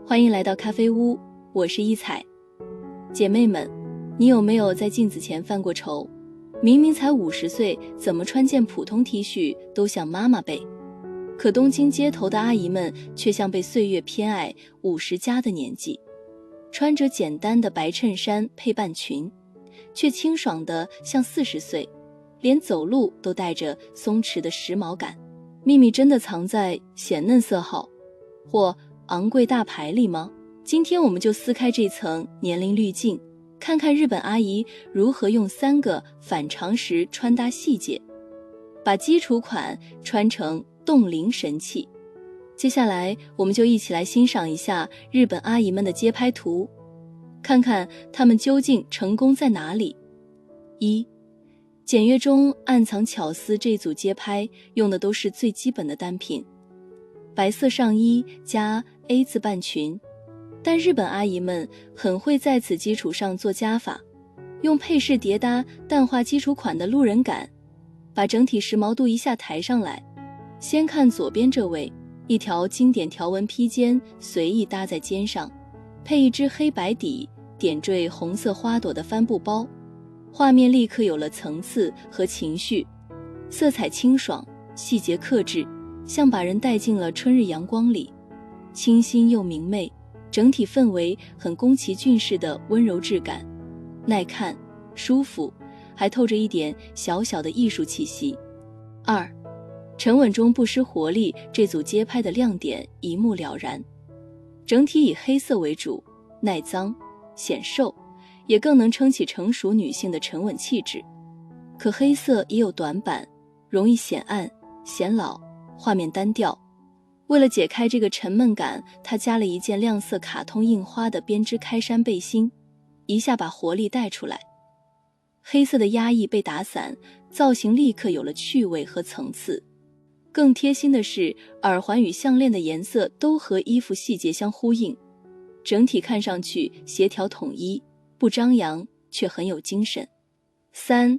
欢迎来到咖啡屋，我是一彩。姐妹们，你有没有在镜子前犯过愁？明明才50岁，怎么穿件普通 T 恤都像妈妈背？可东京街头的阿姨们却像被岁月偏爱50加的年纪，穿着简单的白衬衫配半裙，却清爽的像40岁，连走路都带着松弛的时髦感。秘密真的藏在显嫩色号或昂贵大牌里吗？今天我们就撕开这层年龄滤镜，看看日本阿姨如何用3个反常识穿搭细节，把基础款穿成冻龄神器。接下来我们就一起来欣赏一下日本阿姨们的街拍图，看看她们究竟成功在哪里。1. 简约中暗藏巧思，这组街拍用的都是最基本的单品，白色上衣加 A 字半裙，但日本阿姨们很会在此基础上做加法，用配饰叠搭淡化基础款的路人感，把整体时髦度一下抬上来。先看左边这位，一条经典条纹披肩随意搭在肩上，配一只黑白底点缀红色花朵的帆布包，画面立刻有了层次和情绪，色彩清爽，细节克制，像把人带进了春日阳光里，清新又明媚，整体氛围很宫崎骏式的温柔质感，耐看舒服，还透着一点小小的艺术气息。2. 沉稳中不失活力，这组街拍的亮点一目了然。整体以黑色为主，耐脏显瘦，也更能撑起成熟女性的沉稳气质。可黑色也有短板，容易显暗显老，画面单调。为了解开这个沉闷感，她加了一件亮色卡通印花的编织开衫背心，一下把活力带出来。黑色的压抑被打散，造型立刻有了趣味和层次。更贴心的是，耳环与项链的颜色都和衣服细节相呼应，整体看上去协调统一，不张扬却很有精神。3.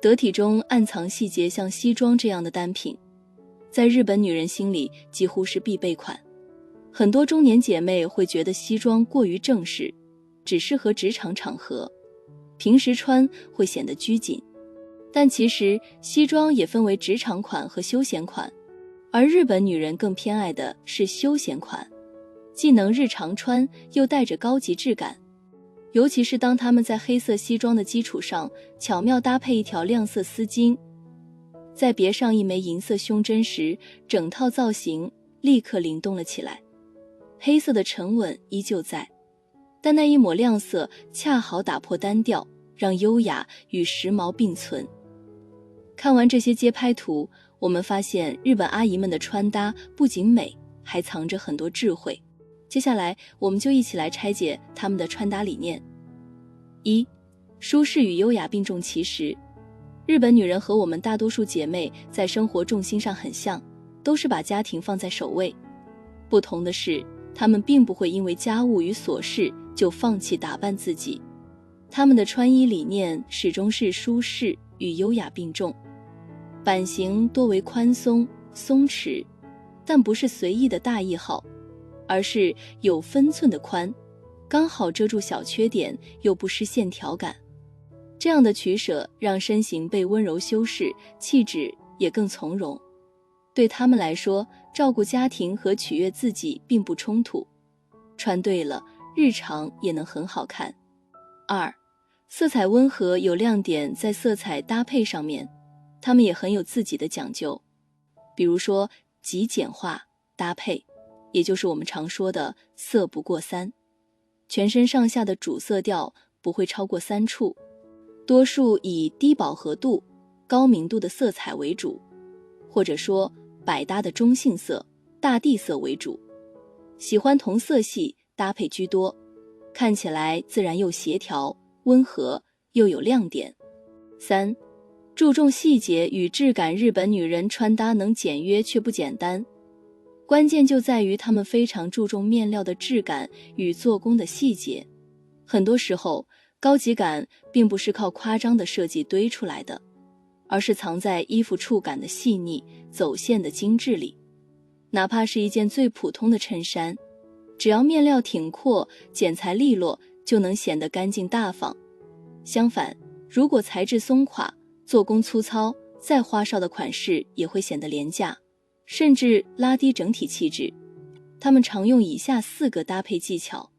得体中暗藏细节，像西装这样的单品在日本女人心里几乎是必备款。很多中年姐妹会觉得西装过于正式，只适合职场场合，平时穿会显得拘谨。但其实西装也分为职场款和休闲款，而日本女人更偏爱的是休闲款，既能日常穿又带着高级质感。尤其是当她们在黑色西装的基础上巧妙搭配一条亮色丝巾，再别上一枚银色胸针时，整套造型立刻灵动了起来。黑色的沉稳依旧在，但那一抹亮色恰好打破单调，让优雅与时髦并存。看完这些街拍图，我们发现日本阿姨们的穿搭不仅美，还藏着很多智慧。接下来我们就一起来拆解她们的穿搭理念。1. 舒适与优雅并重其实。日本女人和我们大多数姐妹在生活重心上很像，都是把家庭放在首位。不同的是，她们并不会因为家务与琐事就放弃打扮自己。她们的穿衣理念始终是舒适与优雅并重，版型多为宽松松弛，但不是随意的大一号，而是有分寸的宽，刚好遮住小缺点又不失线条感。这样的取舍让身形被温柔修饰，气质也更从容。对他们来说，照顾家庭和取悦自己并不冲突，穿对了，日常也能很好看。2. 色彩温和有亮点，在色彩搭配上面，他们也很有自己的讲究。比如说极简化搭配，也就是我们常说的色不过3，全身上下的主色调不会超过3处，多数以低饱和度高明度的色彩为主，或者说百搭的中性色大地色为主，喜欢同色系搭配居多，看起来自然又协调温和又有亮点。3. 注重细节与质感，日本女人穿搭能简约却不简单，关键就在于她们非常注重面料的质感与做工的细节。很多时候，高级感并不是靠夸张的设计堆出来的，而是藏在衣服触感的细腻走线的精致里。哪怕是一件最普通的衬衫，只要面料挺阔，剪裁利落，就能显得干净大方。相反，如果材质松垮，做工粗糙，再花哨的款式也会显得廉价，甚至拉低整体气质。他们常用以下4个搭配技巧。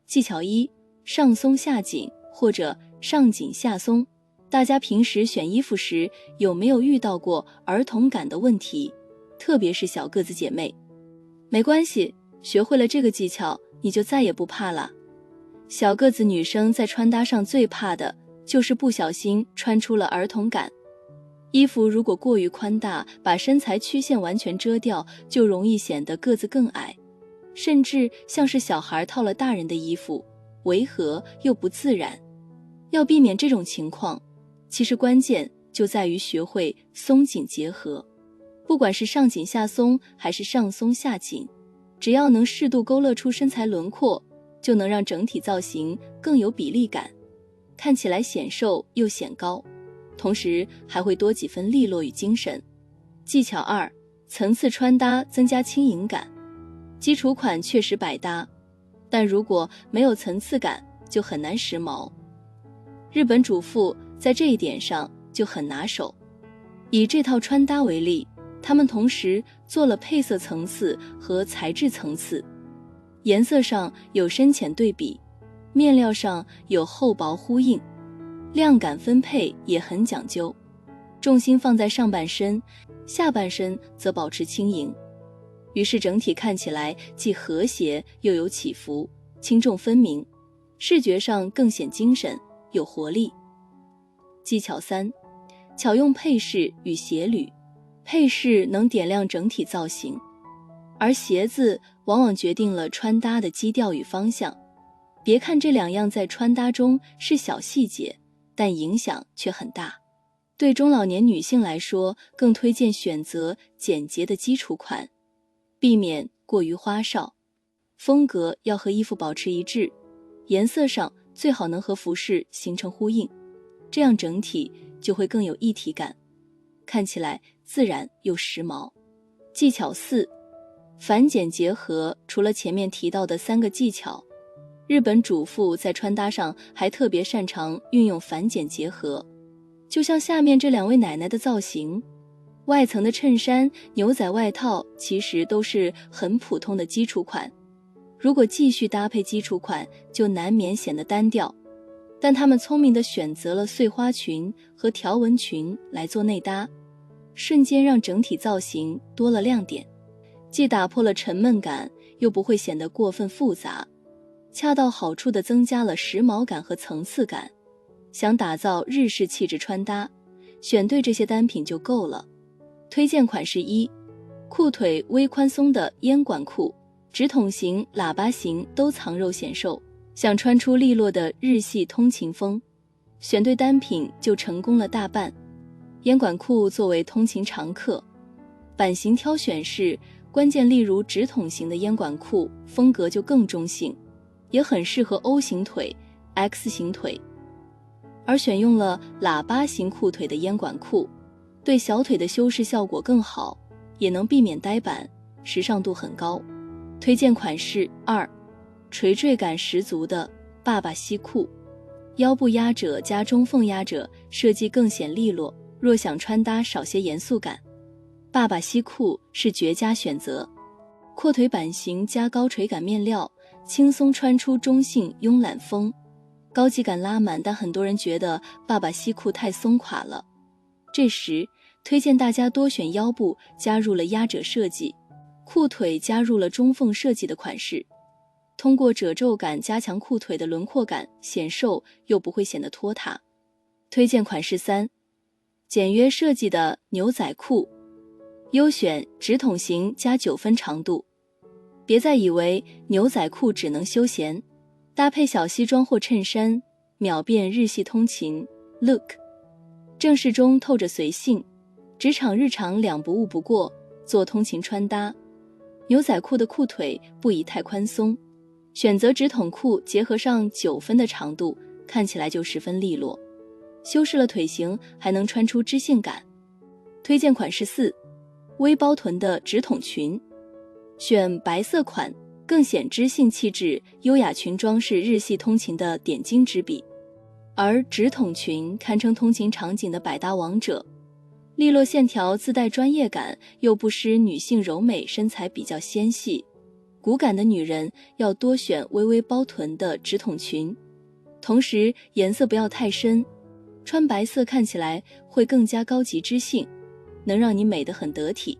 技巧1，上松下紧或者上紧下松。大家平时选衣服时有没有遇到过儿童感的问题？特别是小个子姐妹。没关系，学会了这个技巧，你就再也不怕了。小个子女生在穿搭上最怕的就是不小心穿出了儿童感。衣服如果过于宽大，把身材曲线完全遮掉，就容易显得个子更矮，甚至像是小孩套了大人的衣服，违和又不自然。要避免这种情况，其实关键就在于学会松紧结合。不管是上紧下松还是上松下紧，只要能适度勾勒出身材轮廓，就能让整体造型更有比例感，看起来显瘦又显高，同时还会多几分利落与精神。技巧2，层次穿搭增加轻盈感。基础款确实百搭，但如果没有层次感，就很难时髦。日本主妇在这一点上就很拿手。以这套穿搭为例，他们同时做了配色层次和材质层次，颜色上有深浅对比，面料上有厚薄呼应，量感分配也很讲究，重心放在上半身，下半身则保持轻盈，于是整体看起来既和谐又有起伏，轻重分明，视觉上更显精神有活力。技巧3，巧用配饰与鞋履。配饰能点亮整体造型，而鞋子往往决定了穿搭的基调与方向。别看这2样在穿搭中是小细节，但影响却很大。对中老年女性来说，更推荐选择简洁的基础款，避免过于花哨。风格要和衣服保持一致，颜色上最好能和服饰形成呼应，这样整体就会更有一体感，看起来自然又时髦。技巧4，繁简结合。除了前面提到的3个技巧，日本主妇在穿搭上还特别擅长运用繁简结合。就像下面这2位奶奶的造型，外层的衬衫、牛仔外套其实都是很普通的基础款，如果继续搭配基础款，就难免显得单调。但她们聪明地选择了碎花裙和条纹裙来做内搭，瞬间让整体造型多了亮点，既打破了沉闷感，又不会显得过分复杂，恰到好处地增加了时髦感和层次感。想打造日式气质穿搭，选对这些单品就够了。推荐款式1，裤腿微宽松的烟管裤，直筒型、喇叭型都藏肉显瘦，想穿出利落的日系通勤风，选对单品就成功了大半。烟管裤作为通勤常客，版型挑选时关键例如直筒型的烟管裤风格就更中性，也很适合 O 型腿、X 型腿。而选用了喇叭型裤腿的烟管裤，对小腿的修饰效果更好，也能避免呆板，时尚度很高。推荐款式2，垂坠感十足的爸爸西裤，腰部压褶加中缝压褶，设计更显利落。若想穿搭少些严肃感，爸爸西裤是绝佳选择。阔腿版型加高垂感面料，轻松穿出中性慵懒风，高级感拉满。但很多人觉得爸爸西裤太松垮了，这时推荐大家多选腰部加入了压褶设计，裤腿加入了中缝设计的款式，通过褶皱感加强裤腿的轮廓感，显瘦又不会显得拖沓。推荐款式3，简约设计的牛仔裤，优选直筒型加9分长度。别再以为牛仔裤只能休闲，搭配小西装或衬衫，秒变日系通勤 look。 正式中透着随性，职场日常两不误不过。做通勤穿搭，牛仔裤的裤腿不宜太宽松，选择直筒裤结合上9分的长度，看起来就十分利落，修饰了腿型，还能穿出知性感。推荐款式4，微包臀的直筒裙，选白色款，更显知性气质，优雅裙装是日系通勤的点睛之笔。而直筒裙堪称通勤场景的百搭王者，利落线条自带专业感，又不失女性柔美，身材比较纤细。骨感的女人要多选微微包臀的直筒裙，同时颜色不要太深，穿白色看起来会更加高级知性，能让你美得很得体。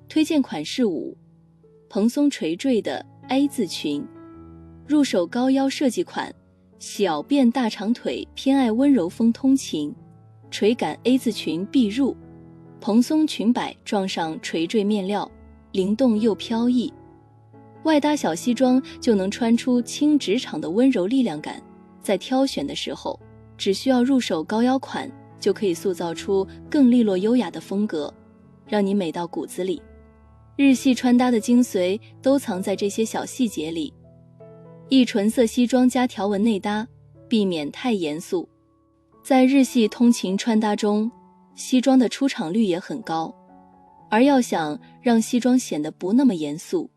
推荐款式5：蓬松垂坠的 A 字裙，入手高腰设计款，小便大长腿，偏爱温柔风通勤，垂感 A 字裙必入。蓬松裙摆撞上垂坠面料，灵动又飘逸。外搭小西装就能穿出轻职场的温柔力量感。在挑选的时候，只需要入手高腰款，就可以塑造出更利落优雅的风格，让你美到骨子里。日系穿搭的精髓都藏在这些小细节里。一纯色西装加条纹内搭，避免太严肃。在日系通勤穿搭中，西装的出场率也很高，而要想让西装显得不那么严肃，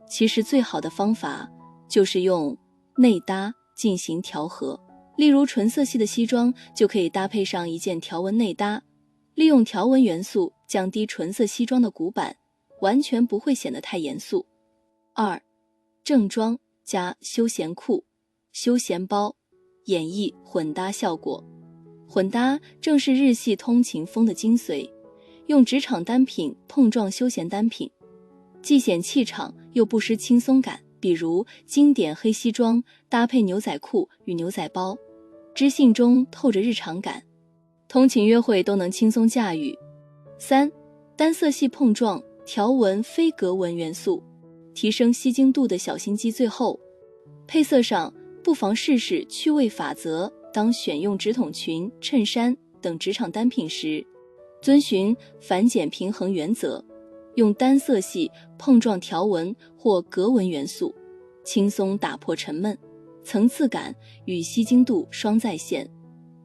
其实最好的方法就是用内搭进行调和。例如纯色系的西装就可以搭配上一件条纹内搭，利用条纹元素降低纯色西装的骨感，完全不会显得太严肃。2. 正装加休闲裤、休闲包，演绎混搭效果。混搭正是日系通勤风的精髓，用职场单品碰撞休闲单品，既显气场又不失轻松感。比如经典黑西装搭配牛仔裤与牛仔包，知性中透着日常感，通勤约会都能轻松驾驭。3. 单色系碰撞条纹非格纹元素，提升吸睛度的小心机。最后，配色上不妨试试趣味法则，当选用直筒裙、衬衫等职场单品时，遵循繁简平衡原则，用单色系碰撞条纹或格纹元素，轻松打破沉闷，层次感与吸睛度双在线，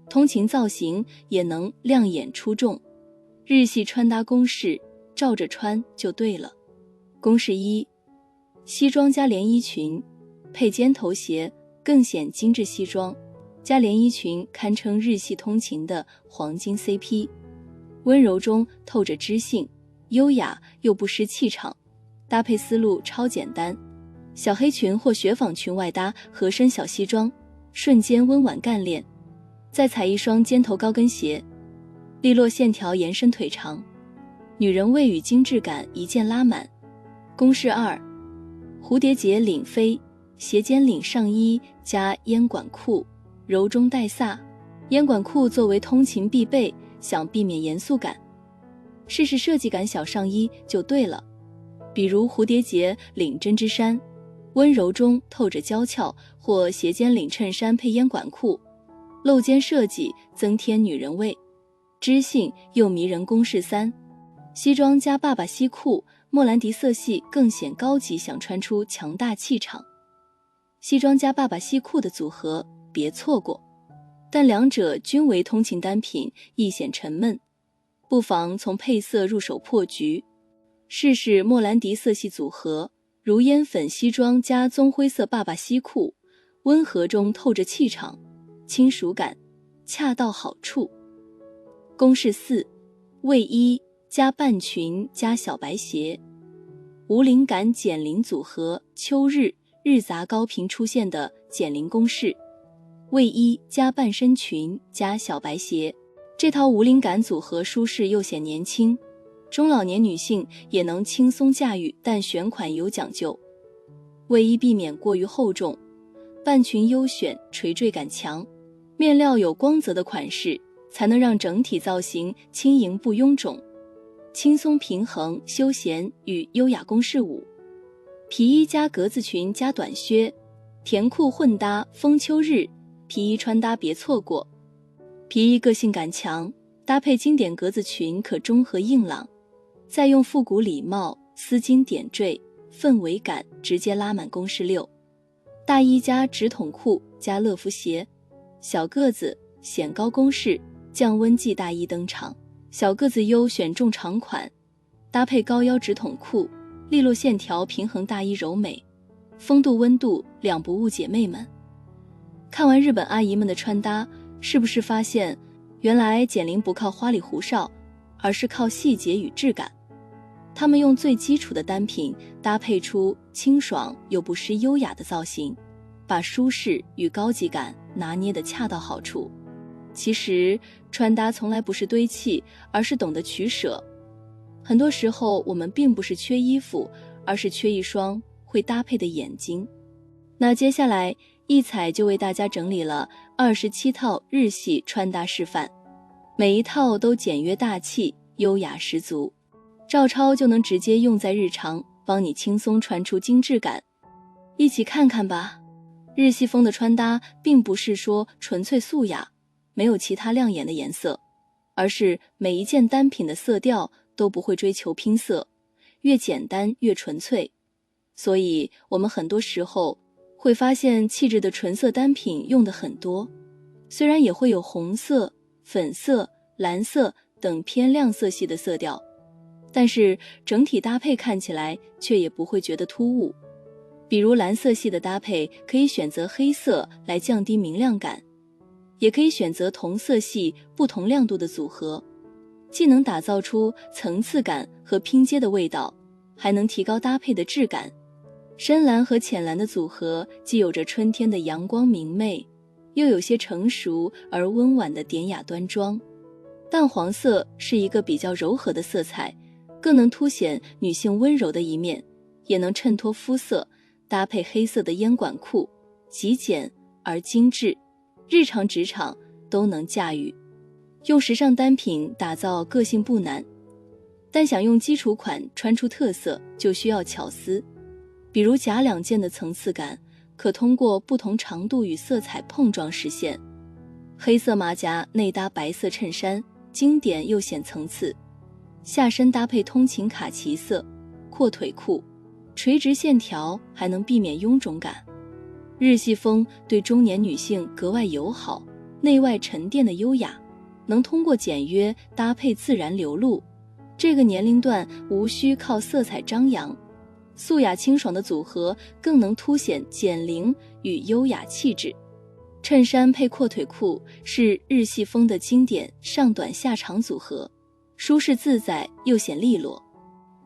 通勤造型也能亮眼出众。日系穿搭公式，照着穿就对了。公式1：西装加连衣裙，配尖头鞋更显精致。西装加连衣裙堪称日系通勤的黄金 CP， 温柔中透着知性，优雅又不失气场。搭配思路超简单，小黑裙或雪纺裙外搭合身小西装，瞬间温婉干练。再踩一双尖头高跟鞋，利落线条延伸腿长，女人味与精致感一键拉满。公式2：蝴蝶结领飞，斜肩领上衣加烟管裤，柔中带飒。烟管裤作为通勤必备，想避免严肃感，试试设计感小上衣就对了。比如蝴蝶结领针织衫，温柔中透着娇俏，或斜肩领衬衫配烟管裤，露肩设计增添女人味，知性又迷人。公式3：西装加爸爸西裤，莫兰迪色系更显高级，想穿出强大气场。西装加爸爸西裤的组合别错过，但两者均为通勤单品，易显沉闷，不妨从配色入手破局，试试莫兰迪色系组合，如烟粉西装加棕灰色爸爸西裤，温和中透着气场，亲属感恰到好处。公式4：卫衣加半裙加小白鞋，无领感减龄组合，秋日日杂高频出现的减龄公式。卫衣加半身裙加小白鞋，这套无领感组合舒适又显年轻，中老年女性也能轻松驾驭，但选款有讲究。卫衣避免过于厚重，半裙优选垂坠感强，面料有光泽的款式，才能让整体造型轻盈不臃肿，轻松平衡休闲与优雅。公式5：皮衣加格子裙加短靴，甜裤混搭风秋日，皮衣穿搭别错过。皮衣个性感强，搭配经典格子裙可中和硬朗，再用复古礼帽、丝巾点缀，氛围感直接拉满。公式6：大衣加直筒裤加乐福鞋，小个子显高。公式降温季大衣登场，小个子优选中长款，搭配高腰直筒裤，利落线条平衡大衣柔美，风度温度两不误，姐妹们。看完日本阿姨们的穿搭，是不是发现原来减龄不靠花里胡哨，而是靠细节与质感？她们用最基础的单品搭配出清爽又不失优雅的造型，把舒适与高级感拿捏得恰到好处。其实穿搭从来不是堆砌，而是懂得取舍。很多时候我们并不是缺衣服，而是缺一双会搭配的眼睛。那接下来一彩就为大家整理了27套日系穿搭示范，每一套都简约大气，优雅十足，照抄就能直接用在日常，帮你轻松穿出精致感。一起看看吧。日系风的穿搭并不是说纯粹素雅，没有其他亮眼的颜色，而是每一件单品的色调都不会追求拼色，越简单越纯粹。所以我们很多时候会发现气质的纯色单品用的很多，虽然也会有红色、粉色、蓝色等偏亮色系的色调，但是整体搭配看起来却也不会觉得突兀。比如蓝色系的搭配可以选择黑色来降低明亮感，也可以选择同色系不同亮度的组合，既能打造出层次感和拼接的味道，还能提高搭配的质感。深蓝和浅蓝的组合既有着春天的阳光明媚，又有些成熟而温婉的典雅端庄。淡黄色是一个比较柔和的色彩，更能凸显女性温柔的一面，也能衬托肤色，搭配黑色的烟管裤，极简而精致，日常职场都能驾驭。用时尚单品打造个性不难，但想用基础款穿出特色，就需要巧思。比如假两件的层次感，可通过不同长度与色彩碰撞实现。黑色马甲内搭白色衬衫，经典又显层次。下身搭配通勤卡其色阔腿裤，垂直线条还能避免臃肿感。日系风对中年女性格外友好，内外沉淀的优雅，能通过简约搭配自然流露。这个年龄段无需靠色彩张扬，素雅清爽的组合更能凸显减龄与优雅气质。衬衫配阔腿裤是日系风的经典上短下长组合，舒适自在又显利落。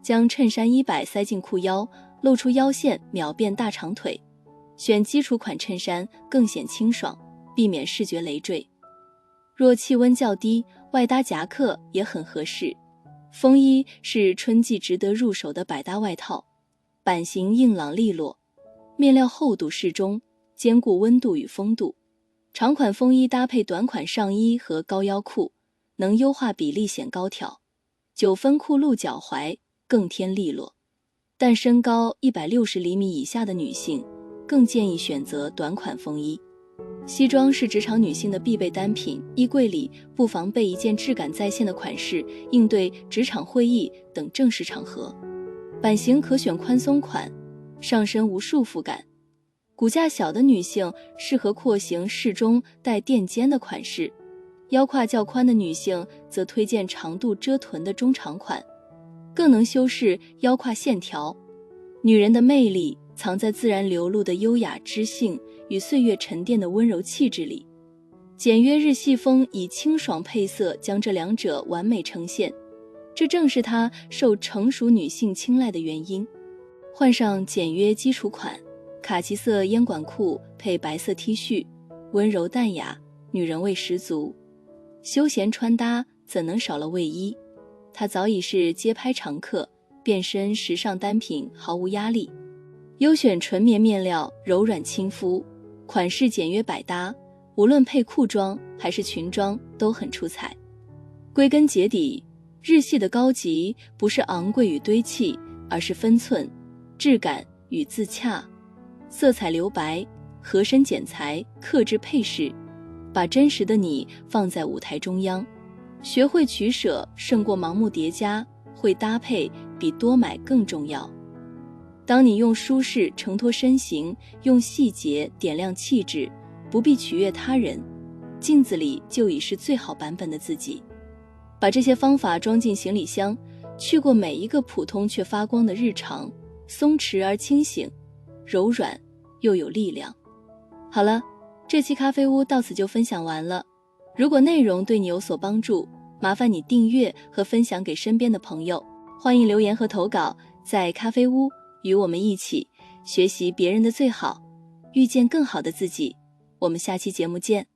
将衬衫衣摆塞进裤腰，露出腰线，秒变大长腿。选基础款衬衫更显清爽，避免视觉累赘。若气温较低，外搭夹克也很合适。风衣是春季值得入手的百搭外套，版型硬朗利落，面料厚度适中，兼顾温度与风度。长款风衣搭配短款上衣和高腰裤，能优化比例显高挑。9分裤露脚踝，更添利落。但身高160厘米以下的女性，更建议选择短款风衣。西装是职场女性的必备单品，衣柜里不妨备一件质感在线的款式，应对职场会议等正式场合。版型可选宽松款，上身无束缚感。骨架小的女性适合廓形适中带垫肩的款式，腰胯较宽的女性则推荐长度遮臀的中长款，更能修饰腰胯线条。女人的魅力藏在自然流露的优雅知性与岁月沉淀的温柔气质里。简约日系风以清爽配色将这两者完美呈现，这正是它受成熟女性青睐的原因。换上简约基础款，卡其色烟管裤配白色 T 恤，温柔淡雅，女人味十足。休闲穿搭怎能少了卫衣？它早已是街拍常客，变身时尚单品毫无压力。优选纯棉面料，柔软亲肤，款式简约百搭，无论配裤装还是裙装都很出彩。归根结底，日系的高级不是昂贵与堆砌，而是分寸、质感与自洽。色彩留白，合身剪裁，克制配饰，把真实的你放在舞台中央。学会取舍胜过盲目叠加，会搭配比多买更重要。当你用舒适承托身形，用细节点亮气质，不必取悦他人，镜子里就已是最好版本的自己。把这些方法装进行李箱，去过每一个普通却发光的日常，松弛而清醒，柔软又有力量。好了，这期咖啡屋到此就分享完了。如果内容对你有所帮助，麻烦你订阅和分享给身边的朋友。欢迎留言和投稿，在咖啡屋与我们一起学习别人的最好，遇见更好的自己。我们下期节目见。